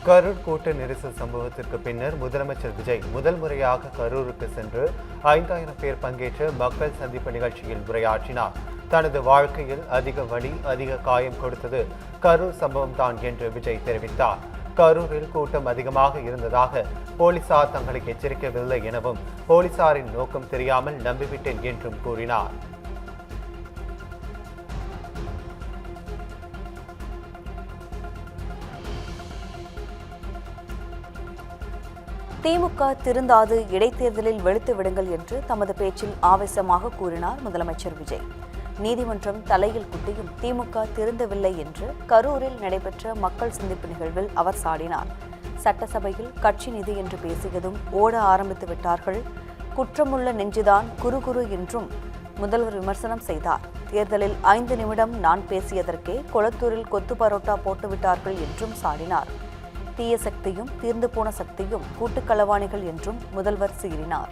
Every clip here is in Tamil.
கரூர் கூட்ட நெரிசல் சம்பவத்திற்கு பின்னர் முதலமைச்சர் விஜய் முதல் முறையாக கரூருக்கு சென்று 5000 பேர் பங்கேற்ற மக்கள் சந்திப்பு நிகழ்ச்சியில் உரையாற்றினார். தனது வாழ்க்கையில் அதிக வலி, அதிக காயம் கொடுத்தது கரூர் சம்பவம் தான் என்று விஜய் தெரிவித்தார். கரூரில் கூட்டம் அதிகமாக இருந்ததாக போலீசார் தங்களை எச்சரிக்கவில்லை எனவும், போலீசாரின் நோக்கம் தெரியாமல் நம்பிவிட்டேன் என்றும் கூறினார். திமுக திருந்தாது, இடைத்தேர்தலில் வெளுத்து விடுங்கள் என்று தமது பேச்சில் ஆவேசமாக கூறினார் முதலமைச்சர் விஜய். நீதிமன்றம் தலையில் குட்டியும் திமுக திருந்தவில்லை என்று கரூரில் நடைபெற்ற மக்கள் சந்திப்பு நிகழ்வில் அவர் சாடினார். சட்டசபையில் கட்சி நிதி என்று பேசியதும் ஓட ஆரம்பித்து விட்டார்கள், குற்றமுள்ள நெஞ்சுதான் குறுகுறு என்றும் முதல்வர் விமர்சனம் செய்தார். தேர்தலில் 5 நிமிடம் நான் பேசியதற்கே கொளத்தூரில் கொத்து பரோட்டா போட்டுவிட்டார்கள் என்றும் சாடினார். தீய சக்தியும் தீர்ந்து போன சக்தியும் கூட்டுக்களவாணிகள் என்றும் முதல்வர் சீறினார்.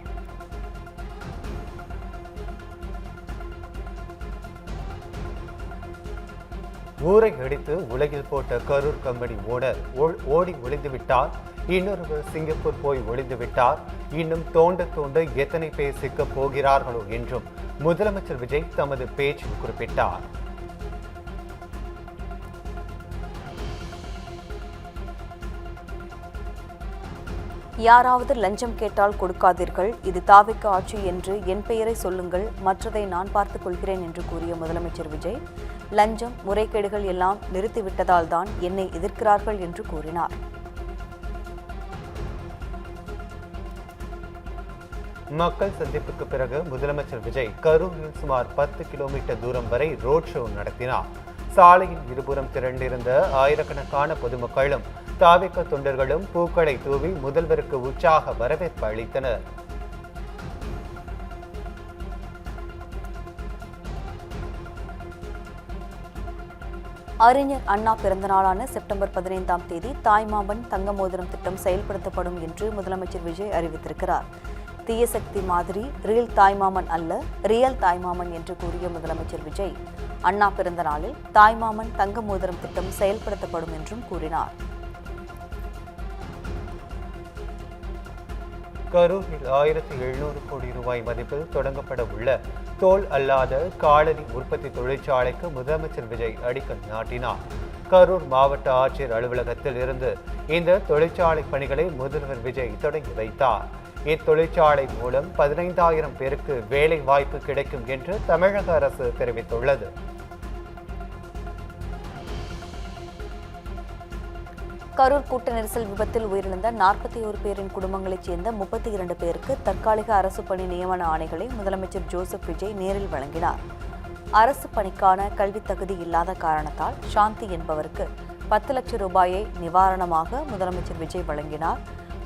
ஊரை அடித்து உலகில் போட்ட கரூர் கம்பெனி ஓனர் ஓடி ஒளிந்துவிட்டார். இன்னொருவர் சிங்கப்பூர் போய் ஒளிந்துவிட்டார். இன்னும் தோண்ட தோண்ட எத்தனை பேர் சிக்கப் போகிறார்களோ என்றும் முதலமைச்சர் விஜய் தமது பேச்சில் குறிப்பிட்டார். யாராவது லஞ்சம் கேட்டால் கொடுக்காதீர்கள், இது தாவிக்க ஆட்சி என்று என் பெயரை சொல்லுங்கள், மற்றதை நான் பார்த்துக் கொள்கிறேன் என்று கூறிய முதலமைச்சர் விஜய், லஞ்சம் முறைகேடுகள் எல்லாம் நிறுத்திவிட்டதால் தான் என்னை எதிர்க்கிறார்கள் என்று கூறினார். மக்கள் சந்திப்புக்கு பிறகு முதலமைச்சர் விஜய் கரூரில் சுமார் 10 கிலோமீட்டர் தூரம் வரை ரோட் ஷோ நடத்தினார். சாலையின் இருபுறம் திரண்டிருந்த ஆயிரக்கணக்கான பொதுமக்களும் தாவிக தொண்டர்களும் பூக்களை தூவி முதல்வருக்கு உற்சாக வரவேற்பு அளித்தனர். அறிஞர் அண்ணா பிறந்தநாளான செப்டம்பர் 15ஆம் தேதி தாய்மாமன் தங்க மோதிரம் திட்டம் செயல்படுத்தப்படும் என்று முதலமைச்சர் விஜய் அறிவித்திருக்கிறார். தீய சக்தி மாதிரி ரியல் தாய்மாமன் அல்ல, ரியல் தாய்மாமன் என்று கூறிய முதலமைச்சர் விஜய், அண்ணா பிறந்த நாளில் தாய்மாமன் தங்க மோதிரம் திட்டம் செயல்படுத்தப்படும் என்றும் கூறினார். கரூரில் 1700 கோடி ரூபாய் மதிப்பில் தொடங்கப்பட உள்ள தோல் அல்லாத காலணி உற்பத்தி தொழிற்சாலைக்கு முதலமைச்சர் விஜய் அடிக்கல் நாட்டினார். கரூர் மாவட்ட ஆட்சியர் அலுவலகத்தில் இருந்து இந்த தொழிற்சாலை பணிகளை முதல்வர் விஜய் தொடங்கி வைத்தார். இத்தொழிற்சாலை மூலம் 15000 பேருக்கு வேலை வாய்ப்பு கிடைக்கும் என்று தமிழக அரசு தெரிவித்துள்ளது. கரூர் கூட்ட நெரிசல் விபத்தில் உயிரிழந்த 41 பேரின் குடும்பங்களைச் சேர்ந்த 32 பேருக்கு தற்காலிக அரசு பணி நியமன ஆணைகளை முதலமைச்சர் ஜோசப் விஜய் நேரில் வழங்கினார். அரசு பணிக்கான கல்வித் தகுதி இல்லாத காரணத்தால் சாந்தி என்பவருக்கு 10 லட்சம் ரூபாயை நிவாரணமாக முதலமைச்சர் விஜய் வழங்கினார்.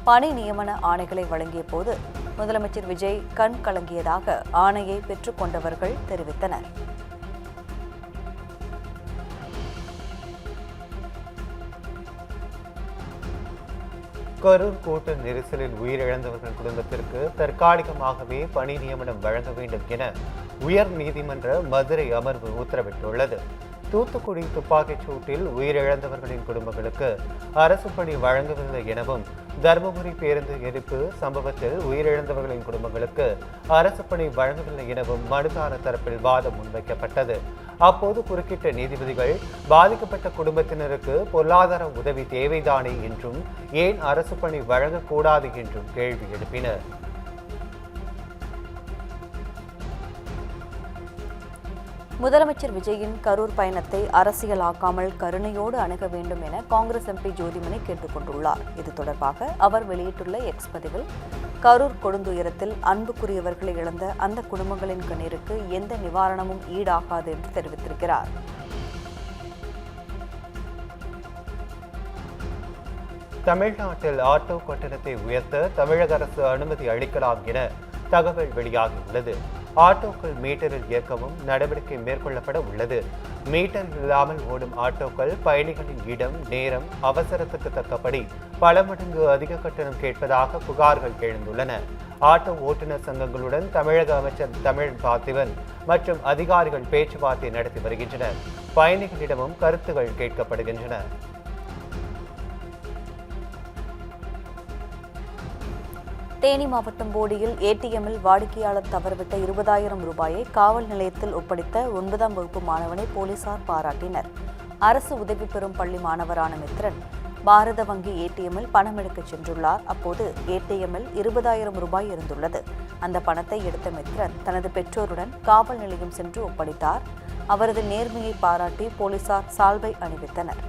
பணி நியமன ஆணைகளை வழங்கிய போது முதலமைச்சர் விஜய் கண் கலங்கியதாக ஆணையை பெற்றுக் கொண்டவர்கள் தெரிவித்தனர். கரூர் கூட்ட நெரிசலில் உயிரிழந்தவர்கள் குடும்பத்திற்கு தற்காலிகமாகவே பணி நியமனம் வழங்க வேண்டும் என உயர் நீதிமன்ற மதுரை அமர்வு உத்தரவிட்டுள்ளது. தூத்துக்குடி துப்பாக்கிச் சூட்டில் உயிரிழந்தவர்களின் குடும்பங்களுக்கு அரசு பணி வழங்கவில்லை எனவும், தருமபுரி பேருந்து எரிப்பு சம்பவத்தில் உயிரிழந்தவர்களின் குடும்பங்களுக்கு அரசு பணி வழங்கவில்லை எனவும் மனுதாரர் தரப்பில் வாதம் முன்வைக்கப்பட்டது. அப்போது குறுக்கிட்ட நீதிபதிகள், பாதிக்கப்பட்ட குடும்பத்தினருக்கு பொருளாதார உதவி தேவைதானே என்றும், ஏன் அரசு பணி வழங்கக்கூடாது என்றும் கேள்வி எழுப்பினர். முதலமைச்சர் விஜயின் கரூர் பயணத்தை அரசியலாக்காமல் கருணையோடு அணுக வேண்டும் என காங்கிரஸ் எம்பி ஜோதிமணி கேட்டுக் கொண்டுள்ளார். இது தொடர்பாக அவர் வெளியிட்டுள்ள எக்ஸ் பதிவில், கரூர் கொடுந்துயரத்தில் அன்புக்குரியவர்களை இழந்த அந்த குடும்பங்களின் கண்ணீருக்கு எந்த நிவாரணமும் ஈடாகாது என்று தெரிவித்திருக்கிறார். தமிழ்நாட்டில் ஆட்டோ கட்டணத்தை உயர்த்த தமிழக அரசு அனுமதி அளிக்கலாம் என தகவல் வெளியாகியுள்ளது. ஆட்டோக்கள் மீட்டரில் இயக்கவும் நடவடிக்கை மேற்கொள்ளப்பட உள்ளது. மீட்டர் இல்லாமல் ஓடும் ஆட்டோக்கள் பயணிகளின் இடம், நேரம், அவசரத்துக்கு தக்கபடி பல மடங்கு அதிக கட்டணம் கேட்பதாக புகார்கள் எழுந்துள்ளன. ஆட்டோ ஓட்டுநர் சங்கங்களுடன் தமிழக அமைச்சர் தமிழன் பார்த்திபன் மற்றும் அதிகாரிகள் பேச்சுவார்த்தை நடத்தி வருகின்றனர். பயணிகளிடமும் கருத்துகள் கேட்கப்படுகின்றன. தேனி மாவட்டம் போடியில் ஏடிஎம்மில் வாடிக்கையாளர் தவறவிட்ட 20,000 ரூபாயை காவல் நிலையத்தில் ஒப்படைத்த 9ஆம் வகுப்பு மாணவனை போலீசார் பாராட்டினர். அரசு உதவி பெறும் பள்ளி மாணவரான மித்ரன் பாரத வங்கி ஏடிஎம்மில் பணம் எடுக்க சென்றுள்ளார். அப்போது ஏடிஎம்மில் 20,000 ரூபாய் இருந்துள்ளது. அந்த பணத்தை எடுத்த மித்ரன் தனது பெற்றோருடன் காவல் நிலையம் சென்று ஒப்படைத்தார். அவரது நேர்மையை பாராட்டி போலீசார் சால்வை அணிவித்தனர்.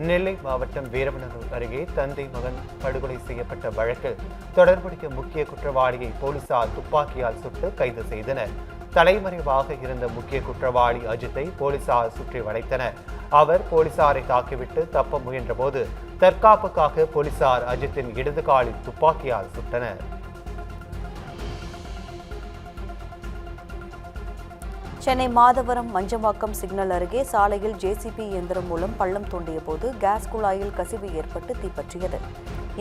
நெல்லை மாவட்டம் வீரவநல்லூர் அருகே தந்தை மகன் படுகொலை செய்யப்பட்ட வழக்கில் தொடர்புடைய முக்கிய குற்றவாளியை போலீசார் துப்பாக்கியால் சுட்டு கைது செய்தனர். தலைமறைவாக இருந்த முக்கிய குற்றவாளி அஜித்தை போலீசார் சுற்றி வளைத்தனர். அவர் போலீசாரை தாக்கிவிட்டு தப்ப முயன்றபோது தற்காப்புக்காக போலீசார் அஜித்தின் இடது காலில் துப்பாக்கியால் சுட்டனர். சென்னை மாதவரம் மஞ்சம்பாக்கம் சிக்னல் அருகே சாலையில் ஜேசிபி இயந்திரம் மூலம் பள்ளம் தோண்டிய போது கேஸ் குழாயில் கசிவு ஏற்பட்டு தீப்பற்றியது.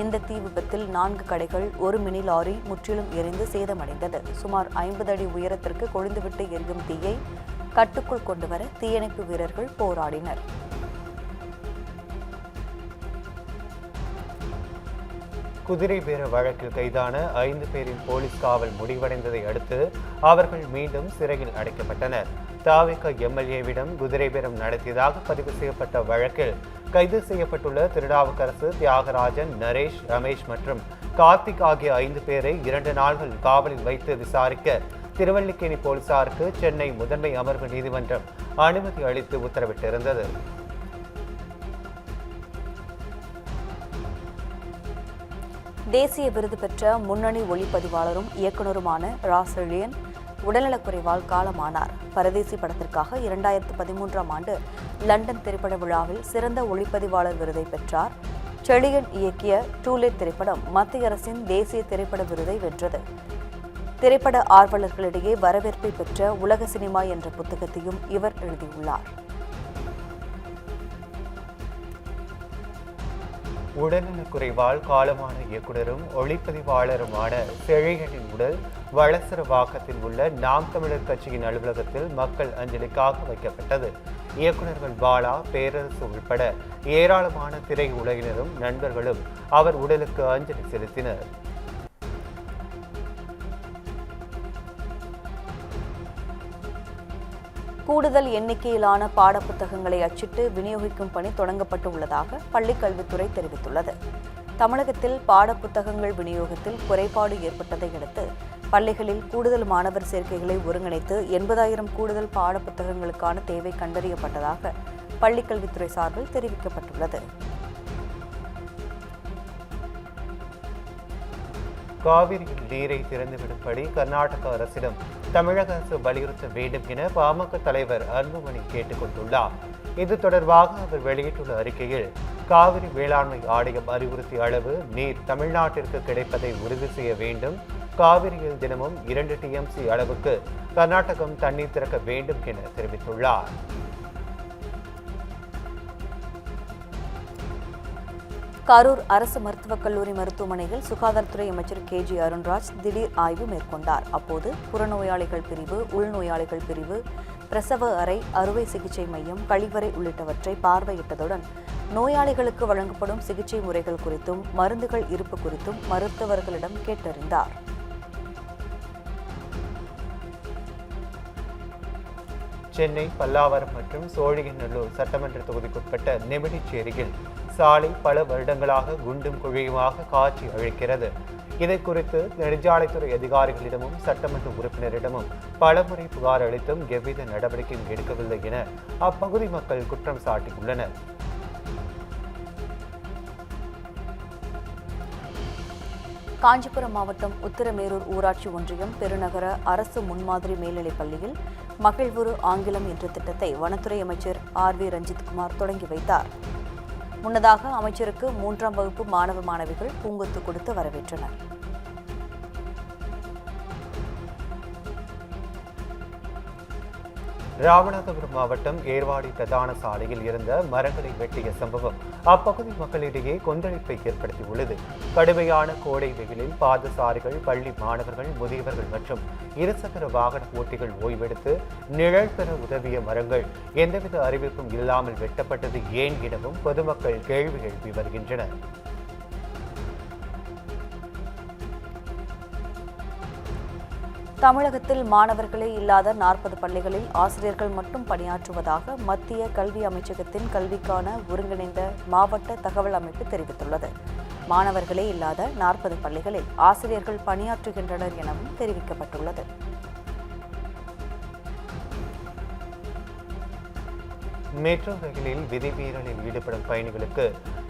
இந்த தீ விபத்தில் 4 கடைகள், 1 மினி லாரி முற்றிலும் எரிந்து சேதமடைந்தது. சுமார் 50 அடி உயரத்திற்கு கொழுந்துவிட்டு எரியும் தீயை கட்டுக்குள் கொண்டுவர தீயணைப்பு வீரர்கள் போராடினர். குதிரை பேர வழக்கில் கைதான 5 பேரின் போலீஸ் காவல் முடிவடைந்ததை அடுத்து அவர்கள் மீண்டும் சிறையில் அடைக்கப்பட்டனர். தாவேகா எம்எல்ஏவிடம் குதிரை பேரம் நடத்தியதாக பதிவு செய்யப்பட்ட வழக்கில் கைது செய்யப்பட்டுள்ள திருநாவுக்கரசு, தியாகராஜன், நரேஷ், ரமேஷ் மற்றும் கார்த்திக் ஆகிய 5 பேரை 2 நாள்கள் காவலில் வைத்து விசாரிக்க திருவல்லிக்கேணி போலீசாருக்கு சென்னை முதன்மை அமர்வு நீதிமன்றம் அனுமதி அளித்து உத்தரவிட்டிருந்தது. தேசிய விருது பெற்ற முன்னணி ஒளிப்பதிவாளரும் இயக்குநருமான ரா செழியன் உடல்நலக்குறைவால் காலமானார். பரதேசி படத்திற்காக 2013ஆம் ஆண்டு லண்டன் திரைப்பட விழாவில் சிறந்த ஒளிப்பதிவாளர் விருதை பெற்றார். செழியன் இயக்கிய டூலெட் திரைப்படம் மத்திய அரசின் தேசிய திரைப்பட விருதை வென்றது. திரைப்பட ஆர்வலர்களிடையே வரவேற்பை பெற்ற உலக சினிமா என்ற புத்தகத்தையும் இவர் எழுதியுள்ளார். உடல்நலக்குறைவால் காலமான இயக்குநரும் ஒளிப்பதிவாளருமான செழியனின் உடல் வளசரவாக்கத்தில் உள்ள நாம் தமிழர் கட்சியின் அலுவலகத்தில் மக்கள் அஞ்சலிக்காக வைக்கப்பட்டது. இயக்குநர்கள் பாலா, பேரரசு உள்பட ஏராளமான திரை உலகினரும் நண்பர்களும் அவர் உடலுக்கு அஞ்சலி செலுத்தினர். கூடுதல் எண்ணிக்கையிலான பாடப்புத்தகங்களை அச்சிட்டு விநியோகிக்கும் பணி தொடங்கப்பட்டு உள்ளதாக பள்ளிக்கல்வித்துறை தெரிவித்துள்ளது. தமிழகத்தில் பாடப்புத்தகங்கள் விநியோகத்தில் குறைபாடு ஏற்பட்டதை அடுத்து பள்ளிகளில் கூடுதல் மாணவர் சேர்க்கைகளை ஒருங்கிணைத்து 80,000 கூடுதல் பாடப்புத்தகங்களுக்கான தேவை கண்டறியப்பட்டதாக பள்ளிக்கல்வித்துறை சார்பில் தெரிவிக்கப்பட்டுள்ளது. காவிரியில் நீரை திறந்துவிடும்படி கர்நாடக அரசிடம் தமிழக அரசு வலியுறுத்த வேண்டும் என பாமக தலைவர் அன்புமணி கேட்டுக் கொண்டுள்ளார். இது தொடர்பாக அவர் வெளியிட்டுள்ள அறிக்கையில், காவிரி வேளாண்மை ஆணையம் அறிவுறுத்திய அளவு நீர் தமிழ்நாட்டிற்கு கிடைப்பதை உறுதி செய்ய வேண்டும். காவிரியில் தினமும் 2 TMC அளவுக்கு கர்நாடகம் தண்ணீர் திறக்க வேண்டும் என தெரிவித்துள்ளார். கரூர் அரசு மருத்துவக் கல்லூரி மருத்துவமனையில் சுகாதாரத்துறை அமைச்சர் KG அருண்ராஜ் திடீர் ஆய்வு மேற்கொண்டார். அப்போது புறநோயாளிகள் பிரிவு, உள்நோயாளிகள் பிரிவு, பிரசவ அறை, அறுவை சிகிச்சை மையம், கழிவறை உள்ளிட்டவற்றை பார்வையிட்டதுடன் நோயாளிகளுக்கு வழங்கப்படும் சிகிச்சை முறைகள் குறித்தும் மருந்துகள் இருப்பு குறித்தும் மருத்துவர்களிடம் கேட்டறிந்தார். சென்னை பல்லாவரம் மற்றும் சோழிங்கநல்லூர் சட்டமன்ற தொகுதிக்குட்பட்ட நெமிடிச்சேரியில் சாலை பல வருடங்களாக குண்டும் குழியுமாக காட்சி அளிக்கிறது. இதை குறித்து நெடுஞ்சாலைத்துறை அதிகாரிகளிடமும் சட்டமன்ற உறுப்பினரிடமும் பலமுறை புகார் அளித்தும் எவ்வித நடவடிக்கையும் எடுக்கவில்லை என அப்பகுதி மக்கள் குற்றம் சாட்டியுள்ளனர். காஞ்சிபுரம் மாவட்டம் உத்திரமேரூர் ஊராட்சி ஒன்றியம் பெருநகர அரசு முன்மாதிரி மேல்நிலைப் பள்ளியில் மகிழ்வுறு ஆங்கிலம் என்ற திட்டத்தை வனத்துறை அமைச்சர் RV ரஞ்சித்குமார் தொடங்கி வைத்தார். முன்னதாக அமைச்சருக்கு 3ஆம் வகுப்பு மாணவ மாணவிகள் பூங்கொத்து கொடுத்து வரவேற்றனர். ராமநாதபுரம் மாவட்டம் ஏர்வாடி பிரதான சாலையில் இருந்த மரங்களை வெட்டிய சம்பவம் அப்பகுதி மக்களிடையே கொந்தளிப்பை ஏற்படுத்தியுள்ளது. கடுமையான கோடை வெயிலில் பாதசாரிகள், பள்ளி மாணவர்கள், முதியவர்கள் மற்றும் இருசக்கர வாகன ஓட்டிகள் ஓய்வெடுத்து நிழல் பெற உதவிய மரங்கள் எந்தவித அறிவிப்பும் இல்லாமல் வெட்டப்பட்டது ஏன் எனவும் பொதுமக்கள் கேள்வி எழுப்பி வருகின்றனர். தமிழகத்தில் மாணவர்களே இல்லாத 40 பள்ளிகளில் ஆசிரியர்கள் மட்டும் பணியாற்றுவதாக மத்திய கல்வி அமைச்சகத்தின் கல்விக்கான ஒருங்கிணைந்த மாவட்ட தகவல் அமைப்பு தெரிவித்துள்ளது. மாணவர்களே இல்லாத 40 பள்ளிகளில் ஆசிரியர்கள் பணியாற்றுகின்றனர் எனவும் தெரிவிக்கப்பட்டுள்ளது. மெட்ரோ ரயிலில் விதிமீறலில் ஈடுபடும் பயணிகளுக்கு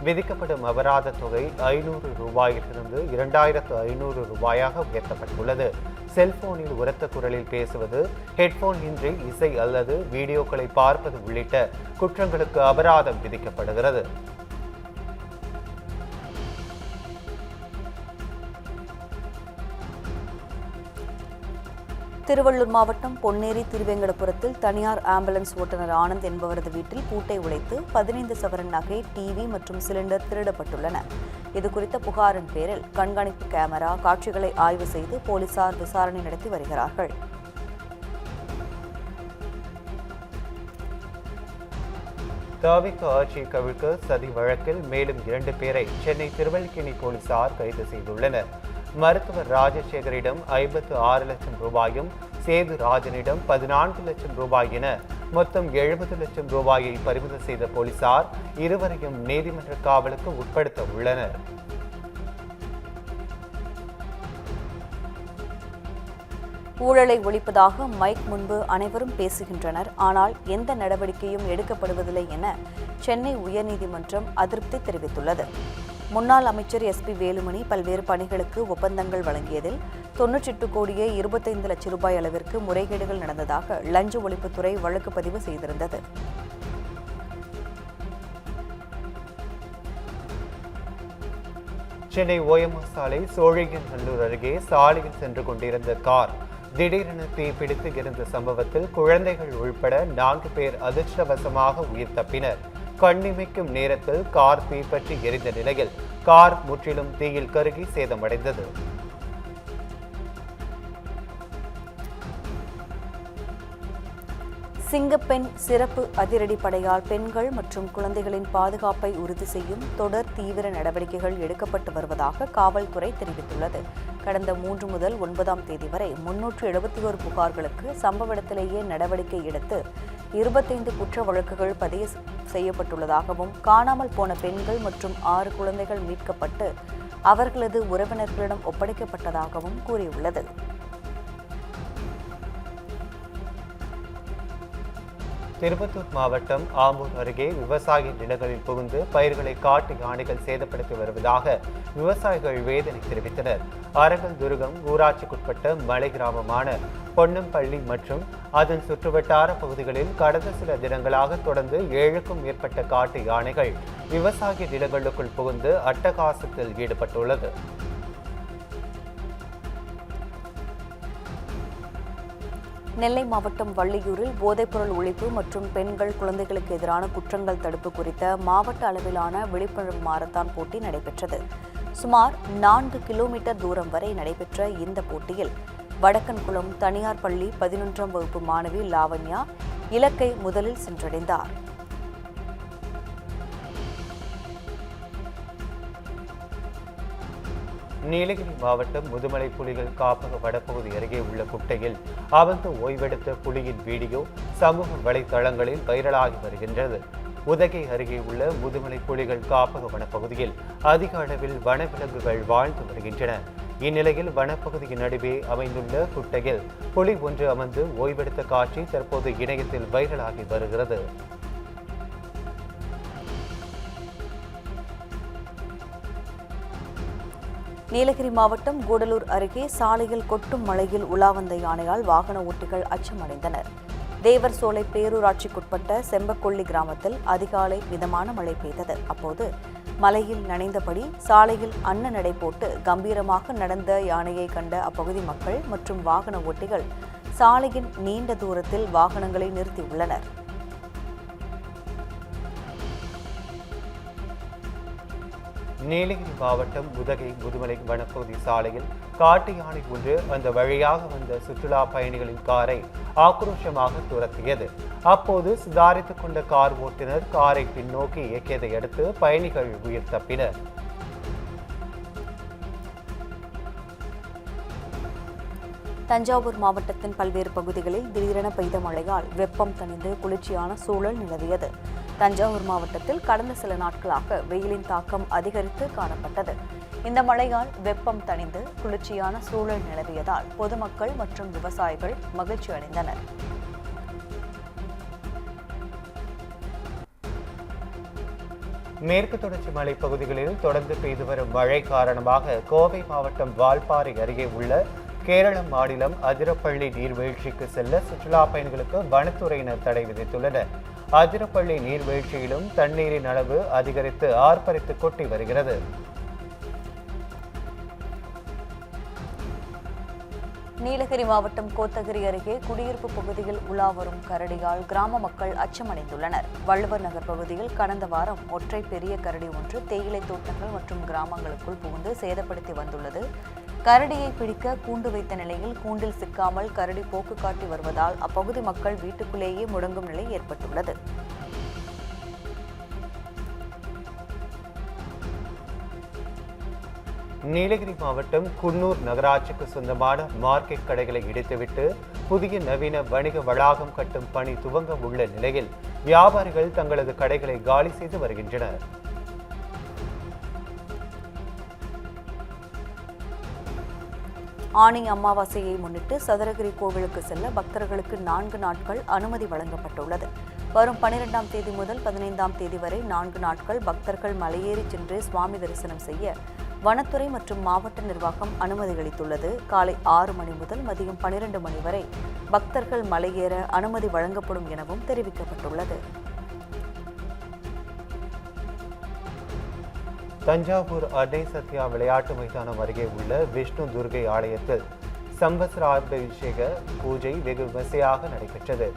விதிக்கப்படும் அபராத தொகை 500 ரூபாயிலிருந்து 2500 ரூபாயாக உயர்த்தப்பட்டுள்ளது. செல்போனில் உரத்த குரலில் பேசுவது, ஹெட்போன் இன்றி இசை அல்லது வீடியோக்களை பார்ப்பது உள்ளிட்ட குற்றங்களுக்கு அபராதம் விதிக்கப்படுகிறது. திருவள்ளூர் மாவட்டம் பொன்னேரி திருவேங்கடபுரத்தில் தனியார் ஆம்புலன்ஸ் ஓட்டுநர் ஆனந்த் என்பவரது வீட்டில் பூட்டை உடைத்து 15 சவரன் நகை, டிவி மற்றும் சிலிண்டர் திருடப்பட்டுள்ளன. இதுகுறித்த புகாரின் பேரில் கண்காணிப்பு கேமரா காட்சிகளை ஆய்வு செய்து போலீசார் விசாரணை நடத்தி வருகிறார்கள். தவிக ஆட்சியை கவிழ்க்க சதி வழக்கில் மேலும் 2 பேரை சென்னை திருவல்லிக்கேணி போலீசார் கைது செய்துள்ளனர். மருத்துவர் ராஜசேகரிடம் 56 லட்சம் ரூபாயும், சேது ராஜனிடம் 14 லட்சம் ரூபாய் என மொத்தம் 70 லட்சம் ரூபாயை பறிமுதல் செய்த போலீசார் இருவரையும் நீதிமன்ற காவலுக்கு உட்படுத்த உள்ளனர். ஊழலை ஒழிப்பதாக மைக் முன்பு அனைவரும் பேசுகின்றனர், ஆனால் எந்த நடவடிக்கையும் எடுக்கப்படுவதில்லை என சென்னை உயர்நீதிமன்றம் அதிருப்தி தெரிவித்துள்ளது. முன்னாள் அமைச்சர் SP வேலுமணி பல்வேறு பணிகளுக்கு ஒப்பந்தங்கள் வழங்கியதில் 98 கோடியே 25 லட்சம் ரூபாய் அளவிற்கு முறைகேடுகள் நடந்ததாக லஞ்ச ஒழிப்புத்துறை வழக்கு பதிவு செய்திருந்தது. சென்னை ஓஎம்ஆர் சாலை சோழிங்கநல்லூர் அருகே சாலையில் சென்று கொண்டிருந்த கார் திடீரென தீப்பிடித்து எரிந்த சம்பவத்தில் குழந்தைகள் உள்பட 4 பேர் அதிர்ஷ்டவசமாக உயிர் தப்பினர். கண்ணிமைக்கும் நேரத்தில் கார் தீப்பற்றி எரிந்த நிலையில் கார் முற்றிலும் தீயில் கருகி சேதமடைந்தது. சிங்கப்பெண் சிறப்பு அதிரடிப்படையால் பெண்கள் மற்றும் குழந்தைகளின் பாதுகாப்பை உறுதி செய்யும் தொடர் தீவிர நடவடிக்கைகள் எடுக்கப்பட்டு வருவதாக காவல்துறை தெரிவித்துள்ளது. கடந்த 3 முதல் 9ஆம் தேதி வரை 371 புகார்களுக்கு சம்பவ இடத்திலேயே நடவடிக்கை எடுத்து 25 குற்ற வழக்குகள் பதிவு செய்யப்பட்டுள்ளதாகவும், காணாமல் போன பெண்கள் மற்றும் 6 குழந்தைகள் மீட்கப்பட்டு அவர்களது உறவினர்களிடம் ஒப்படைக்கப்பட்டதாகவும் கூறியுள்ளது. திருப்பத்தூர் மாவட்டம் ஆம்பூர் அருகே விவசாய நிலங்களில் புகுந்து பயிர்களை காட்டு யானைகள் சேதப்படுத்தி வருவதாக விவசாயிகள் வேதனை தெரிவித்தனர். அரங்கல் துருகம் ஊராட்சிக்குட்பட்ட மலை கிராமமான பொன்னம்பள்ளி மற்றும் அதன் சுற்றுவட்டார பகுதிகளில் கடந்த சில தினங்களாக தொடர்ந்து 7க்கும் மேற்பட்ட காட்டு யானைகள் விவசாய நிலங்களுக்குள் புகுந்து அட்டகாசத்தில் ஈடுபட்டுள்ளது. நெல்லை மாவட்டம் வள்ளியூரில் போதைப்பொருள் ஒழிப்பு மற்றும் பெண்கள், குழந்தைகளுக்கு எதிரான குற்றங்கள் தடுப்பு குறித்த மாவட்ட அளவிலான விழிப்புணர்வு மாரத்தான் போட்டி நடைபெற்றது. சுமார் 4 கிலோமீட்டர் தூரம் வரை நடைபெற்ற இந்த போட்டியில் வடக்கன்குளம் தனியார் பள்ளி 11ஆம் வகுப்பு மாணவி லாவண்யா இலக்கை முதலில் சென்றடைந்தார். நீலகிரி மாவட்டம் முதுமலை புலிகள் காப்பக வடபகுதி அருகே உள்ள குட்டையில் அமர்ந்து ஓய்வெடுத்த புலியின் வீடியோ சமூக வலைதளங்களில் வைரலாகி வருகின்றது. உதகை அருகே உள்ள முதுமலை புலிகள் காப்பக வனப்பகுதியில் அதிக அளவில் வனவிலங்குகள் வாழ்ந்து வருகின்றன. இந்நிலையில் வனப்பகுதியின் நடுவே அமைந்துள்ள குட்டையில் புலி ஒன்று அமர்ந்து ஓய்வெடுத்த காட்சி தற்போது இணையத்தில் வைரலாகி வருகிறது. நீலகிரி மாவட்டம் கூடலூர் அருகே சாலையில் கொட்டும் மழையில் உலா வந்த யானையால் வாகன ஓட்டிகள் அச்சமடைந்தனர். தேவர் சோலை பேரூராட்சிக்குட்பட்ட செம்பக்கொள்ளி கிராமத்தில் அதிகாலை மிதமான மழை பெய்தது. அப்போது மலையில் நனைந்தபடி சாலையில் அன்ன நடை போட்டு கம்பீரமாக நடந்த யானையை கண்ட அப்பகுதி மக்கள் மற்றும் வாகன ஓட்டிகள் சாலையின் நீண்ட தூரத்தில் வாகனங்களை நிறுத்தியுள்ளனர். நீலகிரி மாவட்டம் உதகை முதுமலை வனப்பகுதி சாலையில் காட்டு யானை ஒன்று அந்த வழியாக வந்த சுற்றுலா பயணிகளின் காரை ஆக்ரோஷமாக துரத்தியது. அப்போது சுதாரித்துக் கொண்ட கார் ஓட்டுநர் காரை பின்னோக்கி இயக்கியதை அடுத்து பயணிகள் உயிர் தப்பினர். தஞ்சாவூர் மாவட்டத்தின் பல்வேறு பகுதிகளில் திடீரென பெய்த மழையால் வெப்பம் தணிந்து குளிர்ச்சியான சூழல் நிலவியது. தஞ்சாவூர் மாவட்டத்தில் கடந்த சில நாட்களாக வெயிலின் தாக்கம் அதிகரித்து காணப்பட்டது. இந்த மழையால் வெப்பம் தணிந்து குளிர்ச்சியான சூழல் நிலவியதால் பொதுமக்கள் மற்றும் விவசாயிகள் மகிழ்ச்சி அடைந்தனர். மேற்கு தொடர்ச்சி மலை பகுதிகளில் தொடர்ந்து பெய்து வரும் மழை காரணமாக கோவை மாவட்டம் வால்பாறை அருகே உள்ள கேரள மாநிலம் அதிரப்பள்ளி நீர்வீழ்ச்சிக்கு செல்ல சுற்றுலா பயணிகளுக்கு வனத்துறையினர் தடை விதித்துள்ளனர். அதிரப்பள்ளி நீர்வீழ்ச்சியிலும் தண்ணீரின் அளவு அதிகரித்து ஆர்ப்பரித்து கொட்டி வருகிறது. நீலகிரி மாவட்டம் கோத்தகிரி அருகே குடியிருப்பு பகுதியில் உலா வரும் கரடியால் கிராம மக்கள் அச்சமடைந்துள்ளனர். வள்ளுவர் நகர் பகுதியில் கடந்த வாரம் ஒற்றை பெரிய கரடி ஒன்று தேயிலை தோட்டங்கள் மற்றும் கிராமங்களுக்குள் புகுந்து சேதப்படுத்தி வந்துள்ளது. கரடியை பிடிக்க கூண்டு வைத்த நிலையில் கூண்டில் சிக்காமல் கரடி போக்கு காட்டி வருவதால் அப்பகுதி மக்கள் வீட்டுக்குள்ளேயே முடங்கும் நிலை ஏற்பட்டுள்ளது. நீலகிரி மாவட்டம் குன்னூர் நகராட்சிக்கு சொந்தமான மார்க்கெட் கடைகளை இடித்துவிட்டு புதிய நவீன வணிக வளாகம் கட்டும் பணி துவங்க உள்ள நிலையில் வியாபாரிகள் தங்களது கடைகளை காலி செய்து வருகின்றனர். ஆனி அமாவாசையை முன்னிட்டு சதுரகிரி கோவிலுக்கு செல்ல பக்தர்களுக்கு 4 நாட்கள் அனுமதி வழங்கப்பட்டுள்ளது. வரும் 12ஆம் தேதி முதல் 15ஆம் தேதி வரை 4 நாட்கள் பக்தர்கள் மலையேறி சென்று சுவாமி தரிசனம் செய்ய வனத்துறை மற்றும் மாவட்ட நிர்வாகம் அனுமதி அளித்துள்ளது. காலை 6 மணி முதல் மதியம் 12 மணி வரை பக்தர்கள் மலையேற அனுமதி வழங்கப்படும் எனவும் தெரிவிக்கப்பட்டுள்ளது. தஞ்சாவூர் அன்னை சத்யா விளையாட்டு மைதானம் அருகே உள்ள விஷ்ணு துர்கை ஆலயத்தில் சம்பத்சராபிஷேக பூஜை வெகு விமர்சையாக நடைபெற்றது.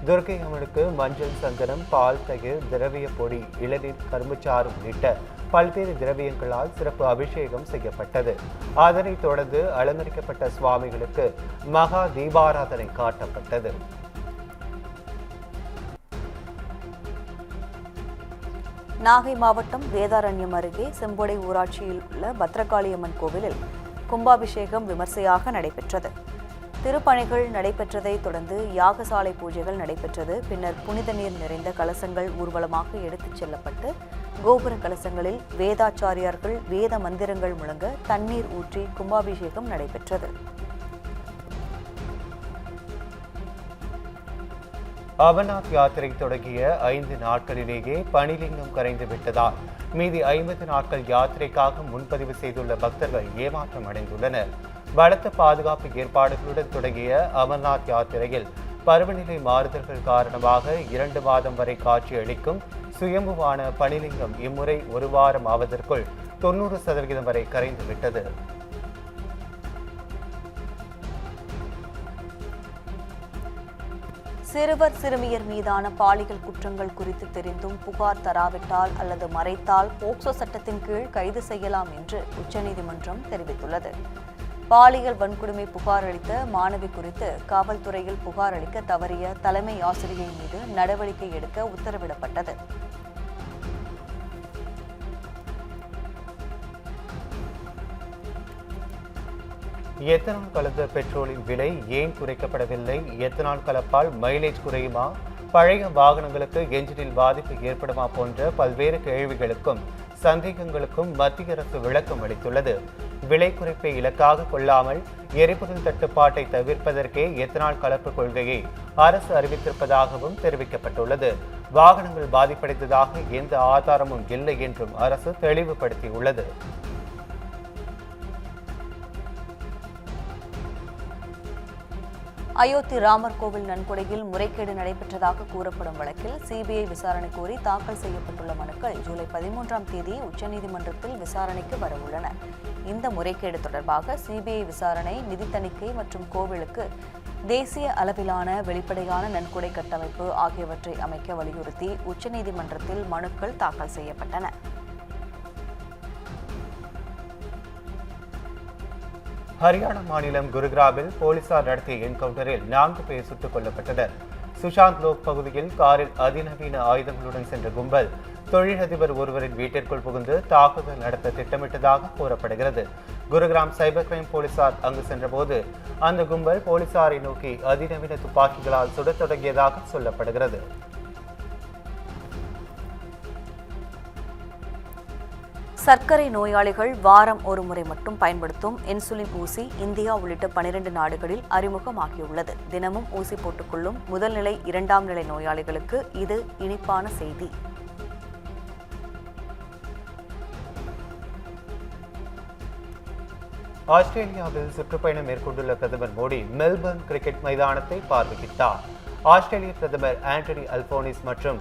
துர்கை அம்மனுக்கு மஞ்சள், சந்தனம், பால், தயிர், திரவிய பொடி, இளநீர், கரும்புச்சாறு உள்ளிட்ட பல்வேறு திரவியங்களால் சிறப்பு அபிஷேகம் செய்யப்பட்டது. அதனைத் தொடர்ந்து அலங்கரிக்கப்பட்ட சுவாமிகளுக்கு மகா தீபாராதனை காட்டப்பட்டது. நாகை மாவட்டம் வேதாரண்யம் அருகே செம்பொடை ஊராட்சியில் உள்ள பத்ரகாளியம்மன் கோவிலில் கும்பாபிஷேகம் விமர்சையாக நடைபெற்றது. திருப்பணிகள் நடைபெற்றதை தொடர்ந்து யாகசாலை பூஜைகள் நடைபெற்றது. பின்னர் புனித நீர் நிறைந்த கலசங்கள் ஊர்வலமாக எடுத்துச் செல்லப்பட்டு கோபுர கலசங்களில் வேதாச்சாரியார்கள் வேத மந்திரங்கள் முழங்க தண்ணீர் ஊற்றி கும்பாபிஷேகம் நடைபெற்றது. அமர்நாத் யாத்திரை தொடங்கிய 5 நாட்களிலேயே பனிலிங்கம் கரைந்து விட்டதால் மீதி 50 நாட்கள் யாத்திரைக்காக முன்பதிவு செய்துள்ள பக்தர்கள் ஏமாற்றம் அடைந்துள்ளனர். பலத்த பாதுகாப்பு ஏற்பாடுகளுடன் தொடங்கிய அமர்நாத் யாத்திரையில் பருவநிலை மாறுதல்கள் காரணமாக 2 மாதம் வரை காட்சியளிக்கும் சுயம்புவான பனிலிங்கம் இம்முறை 1 வாரம் ஆவதற்குள் 90% வரை கரைந்துவிட்டது. சிறுவர் சிறுமியர் மீதான பாலியல் குற்றங்கள் குறித்து தெரிந்தும் புகார் தராவிட்டால் அல்லது மறைத்தால் போக்சோ சட்டத்தின் கீழ் கைது செய்யலாம் என்று உச்சநீதிமன்றம் தெரிவித்துள்ளது. பாலியல் வன்கொடுமை புகார் அளித்த மாணவி குறித்து காவல்துறையில் புகார் அளிக்க தவறிய தலைமை ஆசிரியை மீது நடவடிக்கை எடுக்க உத்தரவிடப்பட்டது. எத்தனால் கலந்த பெட்ரோலின் விலை ஏன் குறைக்கப்படவில்லை? எத்தனால் கலப்பால் மைலேஜ் குறையுமா? பழைய வாகனங்களுக்கு என்ஜினில் பாதிப்பு ஏற்படுமா? போன்ற பல்வேறு கேள்விகளுக்கும் சந்தேகங்களுக்கும் மத்திய அரசு விளக்கம் அளித்துள்ளது. விலை குறைப்பை இலக்காக கொள்ளாமல் எரிபொருள் தட்டுப்பாட்டை தவிர்ப்பதற்கே எத்தனால் கலப்பு கொள்கையை அரசு அறிவித்திருப்பதாகவும் தெரிவிக்கப்பட்டுள்ளது. வாகனங்கள் பாதிப்படைந்ததாக எந்த ஆதாரமும் இல்லை என்றும் அரசு தெளிவுபடுத்தியுள்ளது. அயோத்தி ராமர் கோவில் நன்கொடையில் முறைகேடு நடைபெற்றதாக கூறப்படும் வழக்கில் சிபிஐ விசாரணை கோரி தாக்கல் செய்யப்பட்டுள்ள மனுக்கள் ஜூலை 13ஆம் தேதி உச்சநீதிமன்றத்தில் விசாரணைக்கு வரவுள்ளன. இந்த முறைகேடு தொடர்பாக சிபிஐ விசாரணை, நிதி தணிக்கை மற்றும் கோவிலுக்கு தேசிய அளவிலான வெளிப்படையான நன்கொடை கட்டமைப்பு ஆகியவற்றை அமைக்க வலியுறுத்தி உச்சநீதிமன்றத்தில் மனுக்கள் தாக்கல் செய்யப்பட்டன. ஹரியானா மாநிலம் குருகிராமில் போலீசார் நடத்திய என்கவுண்டரில் 4 பேர் சுட்டுக் கொல்லப்பட்டனர். சுஷாந்த் லோக் பகுதியில் காரில் அதிநவீன ஆயுதங்களுடன் சென்ற கும்பல் தொழிலதிபர் ஒருவரின் வீட்டிற்குள் புகுந்து தாக்குதல் நடத்த திட்டமிட்டதாக கூறப்படுகிறது. குருகிராம் சைபர் கிரைம் போலீசார் அங்கு சென்றபோது அந்த கும்பல் போலீசாரை நோக்கி அதிநவீன துப்பாக்கிகளால் சுடத் தொடங்கியதாக சொல்லப்படுகிறது. சர்க்கரை நோயாளிகள் வாரம் ஒரு முறை மட்டும் பயன்படுத்தும் இன்சுலின் ஊசி இந்தியா உள்ளிட்ட 12 நாடுகளில் அறிமுகமாகியுள்ளது. தினமும் ஊசி போட்டுக்கொள்ளும் முதல் நிலை, 2ஆம் நிலை நோயாளிகளுக்கு இது இனிப்பான செய்தி. ஆஸ்திரேலியாவில் சுற்றுப்பயணம் மேற்கொண்டுள்ள பிரதமர் மோடி மெல்பர்ன் கிரிக்கெட் மைதானத்தை பார்வையிட்டார். ஆஸ்திரேலிய பிரதமர் ஆண்டனி அல்போனிஸ் மற்றும்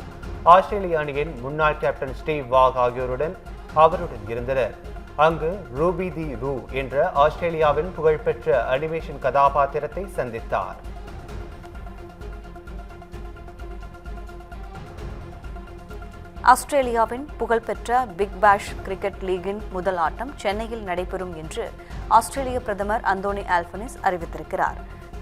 ஆஸ்திரேலிய அணியின் முன்னாள் கேப்டன் ஸ்டீவ் வாக் ஆகியோருடன் இருந்தனர். அங்கு ரூபி தி ரூ என்ற ஆஸ்திரேலியாவின் புகழ்பெற்ற அனிமேஷன் கதாபாத்திரத்தை சந்தித்தார். ஆஸ்திரேலியாவின் புகழ்பெற்ற பிக் பேஷ் கிரிக்கெட் லீகின் முதல் ஆட்டம் சென்னையில் நடைபெறும் என்று ஆஸ்திரேலிய பிரதமர் அந்தோனி ஆல்பனிஸ் அறிவித்திருக்கிறார்.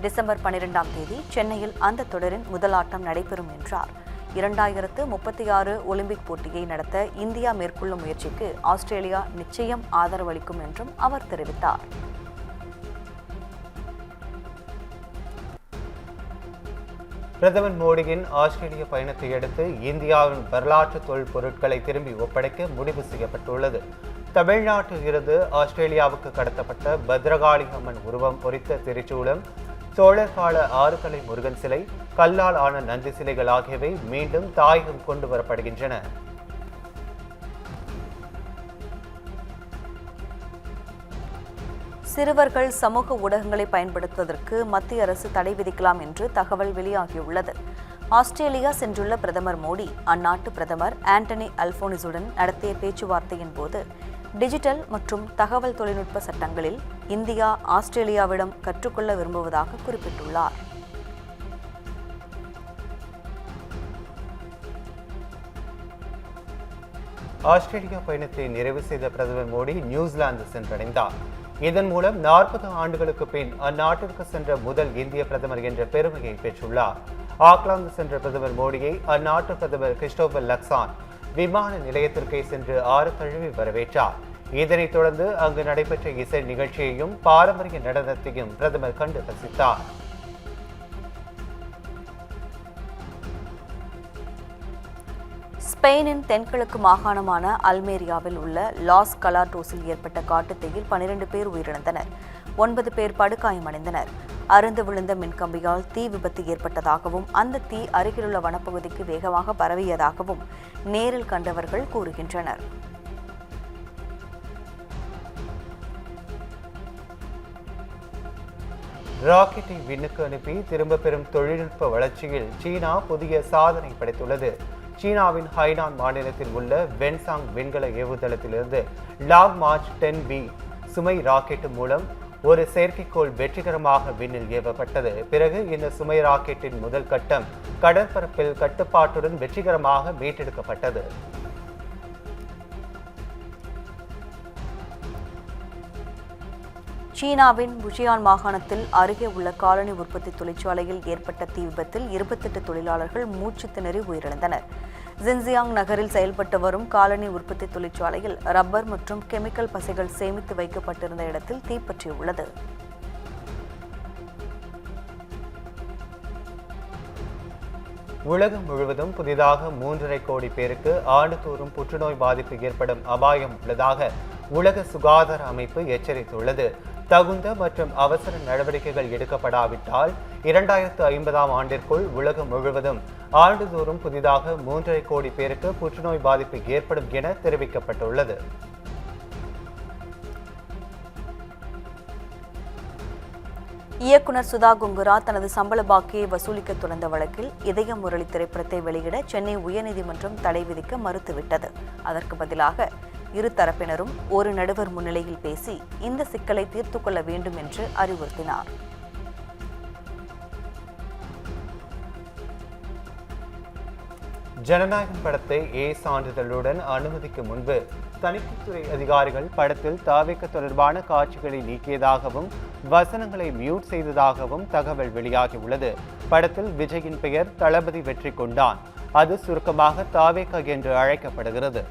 டிசம்பர் 12ஆம் தேதி சென்னையில் அந்த தொடரின் முதல் ஆட்டம் நடைபெறும் என்றார். 2036 ஒலிம்பிக் போட்டியை நடத்த இந்தியா மேற்கொள்ளும் முயற்சிக்கு ஆஸ்திரேலியா நிச்சயம் ஆதரவளிக்கும் என்றும் அவர் தெரிவித்தார். பிரதமர் மோடியின் ஆஸ்திரேலிய பயணத்தை அடுத்து இந்தியாவின் வரலாற்று தொல்பொருட்களை திரும்பி ஒப்படைக்க முடிவு செய்யப்பட்டுள்ளது. தமிழ்நாட்டில் இருந்து ஆஸ்திரேலியாவுக்கு கடத்தப்பட்ட பத்ரகாளி அம்மன் உருவம் பொறித்த திருச்சூலம், சோழர் கால ஆறுகலை முருகன் சிலை, கல்லால் ஆன நந்தி சிலைகள் ஆகியவை மீண்டும் தாயகம் கொண்டு வரப்படுகின்றன. சிறுவர்கள் சமூக ஊடகங்களை பயன்படுத்துவதற்கு மத்திய அரசு தடை விதிக்கலாம் என்று தகவல் வெளியாகியுள்ளது. ஆஸ்திரேலியா சென்றுள்ள பிரதமர் மோடி அந்நாட்டு பிரதமர் ஆண்டனி அல்போனிஸுடன் நடத்திய பேச்சுவார்த்தையின் போது டிஜிட்டல் மற்றும் தகவல் தொழில்நுட்ப சட்டங்களில் இந்தியா ஆஸ்திரேலியாவிடம் கற்றுக்கொள்ள விரும்புவதாக குறிப்பிட்டுள்ளார். ஆஸ்திரேலியா பயணத்தை நிறைவு செய்த பிரதமர் மோடி நியூசிலாந்து சென்றடைந்தார். இதன் மூலம் 40 ஆண்டுகளுக்கு பின் அந்நாட்டிற்கு சென்ற முதல் இந்திய பிரதமர் என்ற பெருமையை பெற்றுள்ளார். ஆக்லாந்து சென்ற பிரதமர் மோடியை அந்நாட்டு பிரதமர் கிறிஸ்டோபர் லக்சான் விமான நிலையத்திற்கே சென்று ஆறு தழுவி வரவேற்றார். இதனைத் தொடர்ந்து அங்கு நடைபெற்ற இசை நிகழ்ச்சியையும் பாரம்பரிய நடனத்தையும் பிரதமர் கண்டு ரசித்தார். ஸ்பெயினின் தென்கிழக்கு மாகாணமான அல்மேரியாவில் உள்ள லாஸ் கலாட்டோஸில் ஏற்பட்ட காட்டுத்தீயில் 12 பேர் உயிரிழந்தனர். 9 பேர் படுகாயமடைந்தனர். அறுந்து விழுந்த மின்கம்பியால் தீ விபத்து ஏற்பட்டதாகவும் அந்த தீ அருகிலுள்ள வனப்பகுதிக்கு வேகமாக பரவியதாகவும் நேரில் கண்டவர்கள் கூறுகின்றனர். ராக்கெட்டை விண்ணுக்கு அனுப்பி திரும்ப பெறும் தொழில்நுட்ப வளர்ச்சியில் சீனா புதிய சாதனை படைத்துள்ளது. சீனாவின் ஹைனான் மாநிலத்தில் உள்ள வென்சாங் விண்கல ஏவுதளத்திலிருந்து லாங் மார்ச் 10B சுமை ராக்கெட் மூலம் ஒரு செயற்கைக்கோள் வெற்றிகரமாக விண்ணில் ஏவப்பட்டது. பிறகு இந்த சுமை ராக்கெட்டின் முதல் கட்டம் கடற்பரப்பில் கட்டுப்பாட்டுடன் வெற்றிகரமாக மீட்டெடுக்கப்பட்டது. சீனாவின் புஜியான் மாகாணத்தில் அருகே உள்ள காலனி உற்பத்தி தொழிற்சாலையில் ஏற்பட்ட தீ விபத்தில் 28 தொழிலாளர்கள் மூச்சு திணறி உயிரிழந்தனர். ஜின்ஜியாங் நகரில் செயல்பட்டு வரும் காலனி உற்பத்தி தொழிற்சாலையில் ரப்பர் மற்றும் கெமிக்கல் பசைகள் சேமித்து வைக்கப்பட்டிருந்த இடத்தில் தீப்பற்றியுள்ளது. உலகம் முழுவதும் புதிதாக 3.5 கோடி பேருக்கு ஆண்டுதோறும் புற்றுநோய் பாதிப்பு ஏற்படும் அபாயம் உள்ளதாக உலக சுகாதார அமைப்பு எச்சரித்துள்ளது. தகுந்த மற்றும் அவசர நடவடிக்கைகள் எடுக்கப்படாவிட்டால் 2050ஆம் ஆண்டிற்குள் உலகம் முழுவதும் ஆண்டுதோறும் புதிதாக 3.5 கோடி பேருக்கு புற்றுநோய் பாதிப்பு ஏற்படும் என தெரிவிக்கப்பட்டுள்ளது. இயக்குனர் சுதா குங்குரா தனது சம்பள பாக்கியை வசூலிக்க தொடர்ந்த வழக்கில் இதய முரளி திரைப்படத்தை வெளியிட சென்னை உயர்நீதிமன்றம் தடை விதிக்க மறுத்துவிட்டது. அதற்கு பதிலாக இரு தரப்பினரும் ஒரு நடுவர் முன்னிலையில் பேசி இந்த சிக்கலை தீர்த்துக் கொள்ள வேண்டும் என்று அறிவுறுத்தினார். ஜனநாயகம் படத்தை ஏ சான்றிதழுடன் அனுமதிக்கும் முன்பு தணிக்கைத்துறை அதிகாரிகள் படத்தில் தாவேக தொடர்பான காட்சிகளை நீக்கியதாகவும் வசனங்களை மியூட் செய்ததாகவும் தகவல் வெளியாகியுள்ளது. படத்தில் விஜயின் பெயர் தளபதி வெற்றி கொண்டான். அது சுருக்கமாக தாவேக என்று அழைக்கப்படுகிறது.